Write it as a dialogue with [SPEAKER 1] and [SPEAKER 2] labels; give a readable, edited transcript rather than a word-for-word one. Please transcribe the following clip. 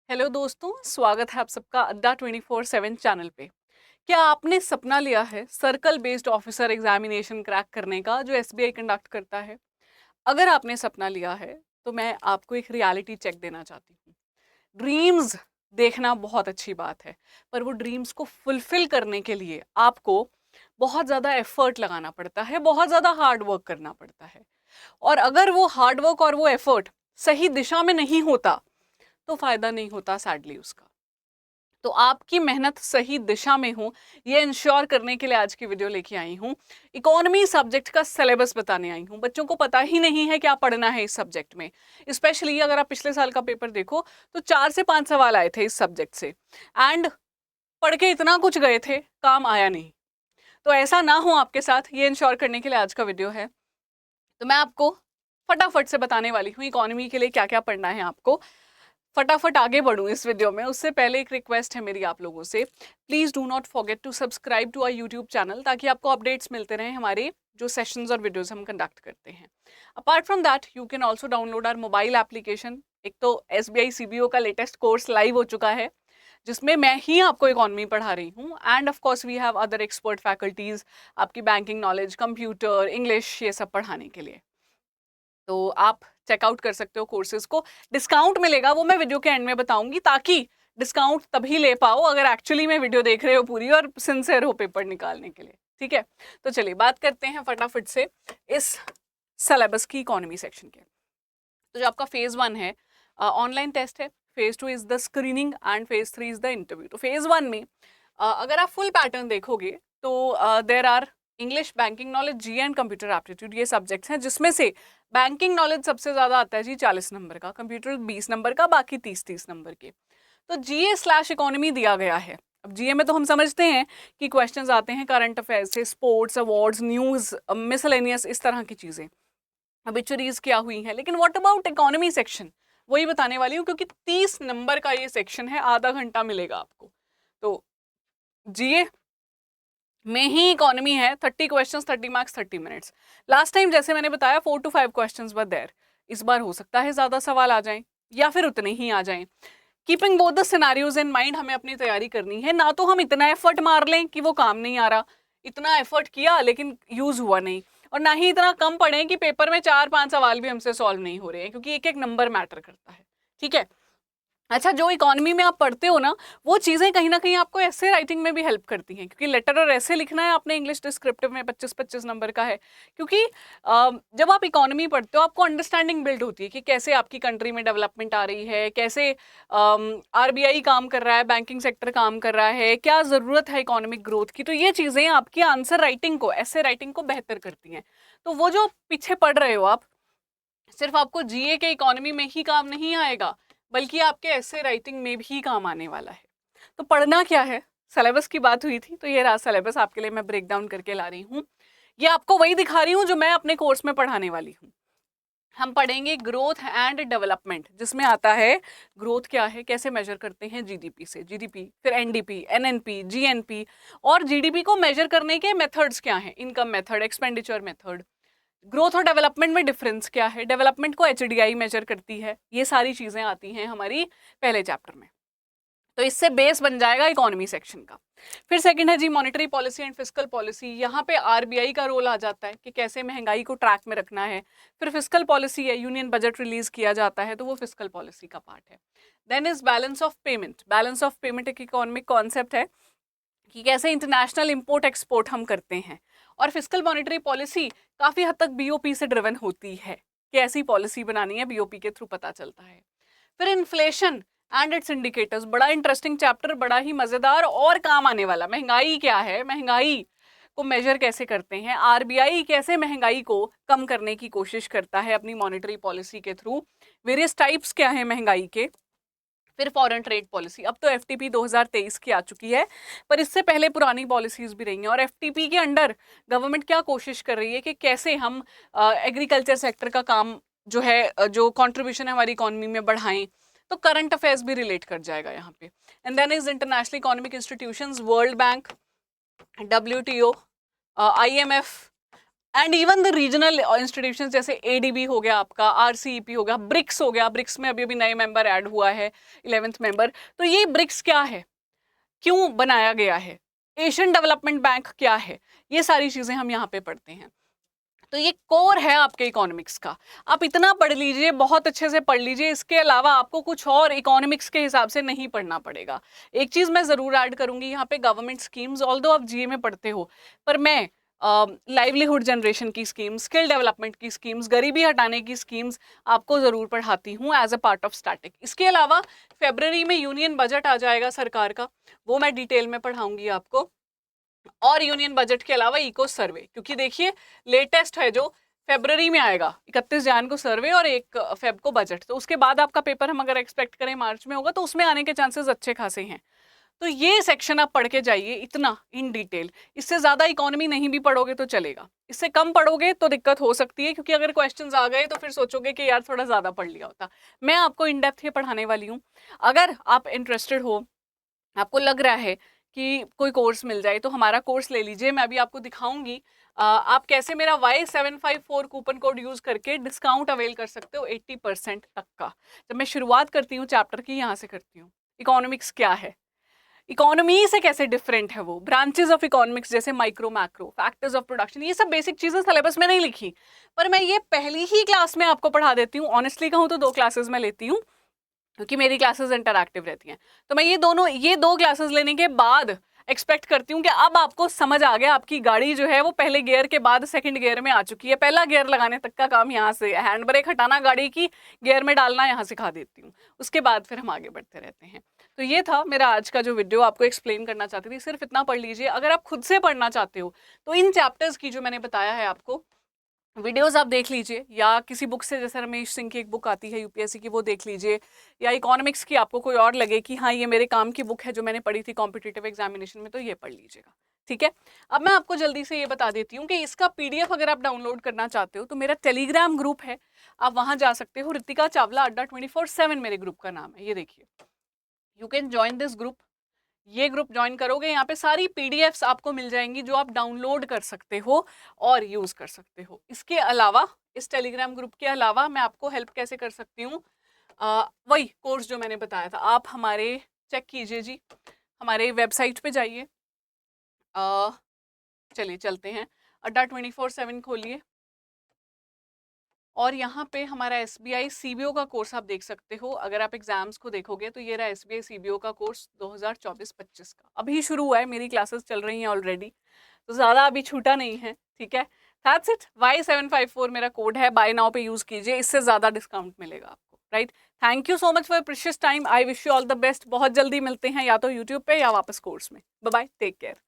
[SPEAKER 1] Hello दोस्तों, स्वागत है आप सबका अड्डा 24/7 चैनल पे। क्या आपने सपना लिया है circle based officer examination crack करने का जो एसबीआई कंडक्ट करता है? अगर आपने सपना लिया है तो मैं आपको एक रियलिटी चेक देना चाहती हूँ। ड्रीम्स देखना बहुत अच्छी बात है, पर वो ड्रीम्स को फुलफिल करने के लिए आपको बहुत ज़्यादा एफर्ट लगाना पड़ता है, बहुत ज़्यादा हार्ड वर्क करना पड़ता है। और अगर वो हार्ड वर्क और वो एफर्ट सही दिशा में नहीं होता तो फायदा नहीं होता सैडली उसका। तो आपकी मेहनत सही दिशा में हो, ये इंश्योर करने के लिए आज की वीडियो लेके आई हूँ। इकोनॉमी सब्जेक्ट का सिलेबस बताने आई हूँ। बच्चों को पता ही नहीं है क्या पढ़ना है इस सब्जेक्ट में। स्पेशली अगर आप पिछले साल का पेपर देखो तो 4 से 5 सवाल आए थे इस सब्जेक्ट से, एंड पढ़ के इतना कुछ गए थे, काम आया नहीं। तो ऐसा ना हो आपके साथ, ये इंश्योर करने के लिए आज का वीडियो है। तो मैं आपको फटाफट से बताने वाली हूँ इकोनॉमी के लिए क्या क्या पढ़ना है आपको। फटाफट आगे बढ़ूँ इस वीडियो में उससे पहले एक रिक्वेस्ट है मेरी आप लोगों से, please do not forget to subscribe to our YouTube channel, ताकि आपको अपडेट्स मिलते रहें हमारे जो सेशंस और वीडियोस हम कंडक्ट करते हैं। Apart from that you can also download our mobile application. एक तो एसबीआई सीबीओ का लेटेस्ट कोर्स लाइव हो चुका है, जिसमें मैं ही आपको इकोनॉमी पढ़ा रही हूँ, and of course we have other expert faculties आपकी बैंकिंग नॉलेज, कंप्यूटर, इंग्लिश, ये सब पढ़ाने के लिए। तो आप चेकआउट कर सकते हो कोर्सेज को। डिस्काउंट मिलेगा, वो मैं वीडियो के एंड में बताऊंगी, ताकि डिस्काउंट तभी ले पाओ अगर एक्चुअली में वीडियो देख रहे हो पूरी और सिंसियर हो पेपर निकालने के लिए। ठीक है, तो चलिए बात करते हैं फटाफट से इस सिलेबस की इकोनॉमी सेक्शन के। तो जो आपका फेज 1 है, ऑनलाइन टेस्ट है। Phase 2 is the screening and phase 3 is the interview. तो फेज 1 में अगर आप फुल पैटर्न देखोगे तो there are English, banking knowledge, G and computer aptitude, ये सब्जेक्ट्स हैं, जिसमें से बैंकिंग नॉलेज सबसे ज्यादा आता है जी 40 नंबर का, कंप्यूटर 20 नंबर का, बाकी 30-30 नंबर के। तो जीए स्लैश इकोनॉमी दिया गया है। अब जीए में तो हम समझते हैं कि क्वेश्चंस आते हैं करंट अफेयर्स से, स्पोर्ट्स, अवार्ड्स, न्यूज, मिसलेनियस, इस तरह की चीजें, ऑब्ituaries क्या हुई हैं। लेकिन व्हाट अबाउट इकोनॉमी सेक्शन, वही बताने वाली हूँ, क्योंकि 30 नंबर का ये सेक्शन है, आधा घंटा मिलेगा आपको। तो जीए में ही इकोनॉमी है, 30 questions, 30 marks, 30 minutes. Last time जैसे मैंने बताया 4 to 5 क्वेश्चंस वर देयर। इस बार हो सकता है ज्यादा सवाल आ जाएं या फिर उतने ही आ जाएं। Keeping both the scenarios in mind, हमें अपनी तैयारी करनी है। ना तो हम इतना एफर्ट मार लें कि वो काम नहीं आ रहा, इतना एफर्ट किया लेकिन यूज हुआ नहीं, और ना ही इतना कम पढ़े कि पेपर में 4-5 सवाल भी हमसे सॉल्व नहीं हो रहे हैं, क्योंकि एक एक नंबर मैटर करता है। ठीक है। अच्छा, जो इकोनॉमी में आप पढ़ते हो ना, वो चीज़ें कहीं ना कहीं आपको ऐसे राइटिंग में भी हेल्प करती हैं, क्योंकि लेटर और ऐसे लिखना है आपने इंग्लिश डिस्क्रिप्टिव में, 25-25 नंबर का है। क्योंकि जब आप इकोनॉमी पढ़ते हो आपको अंडरस्टैंडिंग बिल्ड होती है कि कैसे आपकी कंट्री में डेवलपमेंट आ रही है, कैसे आरबीआई काम कर रहा है, बैंकिंग सेक्टर काम कर रहा है, क्या ज़रूरत है इकोनॉमिक ग्रोथ की। तो ये चीज़ें आपकी आंसर राइटिंग को, ऐसे राइटिंग को बेहतर करती हैं। तो वो जो पीछे पढ़ रहे हो आप, सिर्फ आपको जीए के इकोनॉमी में ही काम नहीं आएगा, बल्कि आपके ऐसे राइटिंग में भी काम आने वाला है। तो पढ़ना क्या है, सिलेबस की बात हुई थी तो ये रहा सिलेबस, आपके लिए मैं ब्रेक डाउन करके ला रही हूँ। ये आपको वही दिखा रही हूँ जो मैं अपने कोर्स में पढ़ाने वाली हूँ। हम पढ़ेंगे ग्रोथ एंड डेवलपमेंट, जिसमें आता है ग्रोथ क्या है, कैसे मेजर करते हैं जीडीपी से, जीडीपी, फिर एनडीपी, एनएनपी, जीएनपी, और जीडीपी को मेजर करने के मेथड्स क्या हैं, income method, expenditure method. Growth और डेवलपमेंट में डिफरेंस क्या है, डेवलपमेंट को एचडीआई मेजर करती है, ये सारी चीजें आती हैं हमारी पहले चैप्टर में। तो इससे बेस बन जाएगा इकोनॉमी सेक्शन का। फिर सेकंड है जी monetary policy and fiscal policy. यहाँ पे आरबीआई का रोल आ जाता है कि कैसे महंगाई को ट्रैक में रखना है। फिर फिस्कल पॉलिसी है, यूनियन बजट रिलीज किया जाता है तो वो फिस्कल पॉलिसी का पार्ट है। Then is balance of payment. Balance of payment एक इकोनॉमिक कॉन्सेप्ट है कि कैसे इंटरनेशनल इंपोर्ट एक्सपोर्ट हम करते हैं। और फिस्कल मॉनेटरी पॉलिसी काफ़ी हद तक बीओपी से ड्रिवन होती है, कि ऐसी पॉलिसी बनानी है, बीओपी के थ्रू पता चलता है। फिर इन्फ्लेशन एंड इट्स इंडिकेटर्स, बड़ा इंटरेस्टिंग चैप्टर, बड़ा ही मज़ेदार और काम आने वाला। महंगाई क्या है, महंगाई को मेजर कैसे करते हैं, आरबीआई कैसे महंगाई को कम करने की कोशिश करता है अपनी मॉनेटरी पॉलिसी के थ्रू, वेरियस टाइप्स क्या है महंगाई के। फिर फॉरेन ट्रेड पॉलिसी, अब तो एफटीपी 2023 की आ चुकी है, पर इससे पहले पुरानी पॉलिसीज भी रही हैं। और एफटीपी के अंडर गवर्नमेंट क्या कोशिश कर रही है कि कैसे हम एग्रीकल्चर सेक्टर का काम जो है, जो कंट्रीब्यूशन है हमारी इकोनॉमी में, बढ़ाएं। तो करंट अफेयर्स भी रिलेट कर जाएगा यहाँ पे। And then is international economic institutions, World Bank, WTO, IMF, and even the regional institution जैसे ADB हो गया आपका, RCEP हो गया, ब्रिक्स हो गया, ब्रिक्स में अभी अभी नए मेंबर ऐड हुआ है, 11th मेंबर। तो ये ब्रिक्स क्या है, क्यों बनाया गया है, एशियन डेवलपमेंट बैंक क्या है, ये सारी चीजें हम यहाँ पे पढ़ते हैं। तो ये कोर है आपके इकोनॉमिक्स का, आप इतना पढ़ लीजिए, बहुत अच्छे से पढ़ लीजिए, इसके अलावा आपको कुछ और इकोनॉमिक्स के हिसाब से नहीं पढ़ना पड़ेगा। एक चीज मैं जरूर ऐड करूंगी यहाँ पे, गवर्नमेंट स्कीम्स, ऑल्दो आप GA में पढ़ते हो, पर मैं लाइवलीहुड जनरेशन की स्कीम्स, स्किल डेवलपमेंट की स्कीम्स, गरीबी हटाने की स्कीम्स आपको जरूर पढ़ाती हूँ as a part of static. इसके अलावा फरवरी में यूनियन बजट आ जाएगा सरकार का, वो मैं डिटेल में पढ़ाऊंगी आपको, और यूनियन बजट के अलावा इको सर्वे, क्योंकि देखिए लेटेस्ट है जो फरवरी में आएगा, 31 जन को सर्वे और 1 फेब को बजट, तो उसके बाद आपका पेपर हम अगर एक्सपेक्ट करें मार्च में होगा, तो उसमें आने के चांसेस अच्छे खासे हैं। तो ये सेक्शन आप पढ़ के जाइए इतना इन डिटेल, इससे ज्यादा इकोनॉमी नहीं भी पढ़ोगे तो चलेगा, इससे कम पढ़ोगे तो दिक्कत हो सकती है, क्योंकि अगर क्वेश्चंस आ गए तो फिर सोचोगे कि यार थोड़ा ज्यादा पढ़ लिया होता। मैं आपको इन डेप्थ ये पढ़ाने वाली हूँ। अगर आप इंटरेस्टेड हो, आपको लग रहा है कि कोई कोर्स मिल जाए, तो हमारा कोर्स ले लीजिए। मैं अभी आपको दिखाऊंगी आप कैसे मेरा Y754 कूपन कोड यूज करके डिस्काउंट अवेल कर सकते हो 80% तक का। जब मैं शुरुआत करती हूँ चैप्टर की, यहाँ से करती हूँ, इकोनॉमिक्स क्या है, इकोनॉमी से कैसे डिफरेंट है वो, ब्रांचेस ऑफ इकोनॉमिक्स जैसे micro macro, factors of production, ये सब बेसिक चीजें सिलेबस में नहीं लिखी, पर मैं ये पहली ही क्लास में आपको पढ़ा देती हूँ। ऑनेस्टली कहूँ तो 2 क्लासेस में लेती हूँ, क्योंकि मेरी क्लासेस इंटरैक्टिव रहती हैं। तो मैं ये दो क्लासेस लेने के बाद एक्सपेक्ट करती हूँ कि अब आपको समझ आ गया, आपकी गाड़ी जो है वो पहले गियर के बाद सेकंड गियर में आ चुकी है, पहला गियर लगाने तक का काम यहाँ से, हैंड ब्रेक हटाना गाड़ी की, गियर में डालना यहाँ सिखा देती हूँ, उसके बाद फिर हम आगे बढ़ते रहते हैं। तो ये था मेरा आज का जो वीडियो, आपको एक्सप्लेन करना चाहती थी, सिर्फ इतना पढ़ लीजिए। अगर आप खुद से पढ़ना चाहते हो तो इन चैप्टर्स की जो मैंने बताया है आपको वीडियोस आप देख लीजिए, या किसी बुक से, जैसे रमेश सिंह की एक बुक आती है UPSC की, वो देख लीजिए, या इकोनॉमिक्स की आपको कोई और लगे कि हाँ ये मेरे काम की बुक है जो मैंने पढ़ी थी कॉम्पिटिटिव एग्जामिनेशन में, तो ये पढ़ लीजिएगा। ठीक है, अब मैं आपको जल्दी से ये बता देती हूँ कि इसका PDF अगर आप डाउनलोड करना चाहते हो तो मेरा टेलीग्राम ग्रुप है, आप वहां जा सकते हो, रितिका चावला अड्डा 24/7 मेरे ग्रुप का नाम है, ये देखिए, you can join this group. ये ग्रुप ज्वाइन करोगे, यहाँ पे सारी PDFs आपको मिल जाएंगी जो आप डाउनलोड कर सकते हो और यूज कर सकते हो। इसके अलावा, इस टेलीग्राम ग्रुप के अलावा मैं आपको हेल्प कैसे कर सकती हूँ, वही कोर्स जो मैंने बताया था, आप हमारे चेक कीजिए जी, हमारे वेबसाइट पे जाइए, चलिए चलते हैं, अड्डा 24/7 खोलिए, और यहाँ पे हमारा SBI CBO का कोर्स आप देख सकते हो। अगर आप एग्जाम्स को देखोगे तो ये रहा SBI CBO का कोर्स 2024-25 का, अभी शुरू हुआ है, मेरी क्लासेस चल रही हैं ऑलरेडी, तो ज़्यादा अभी छूटा नहीं है। ठीक है, दैट्स इट, Y754 मेरा कोड है, बाय नाउ पे यूज कीजिए, इससे ज़्यादा डिस्काउंट मिलेगा आपको, right. Thank you so much for precious time, I wish you all the best. बहुत जल्दी मिलते हैं, या तो यूट्यूब पे या वापस कोर्स में। Bye bye, take care.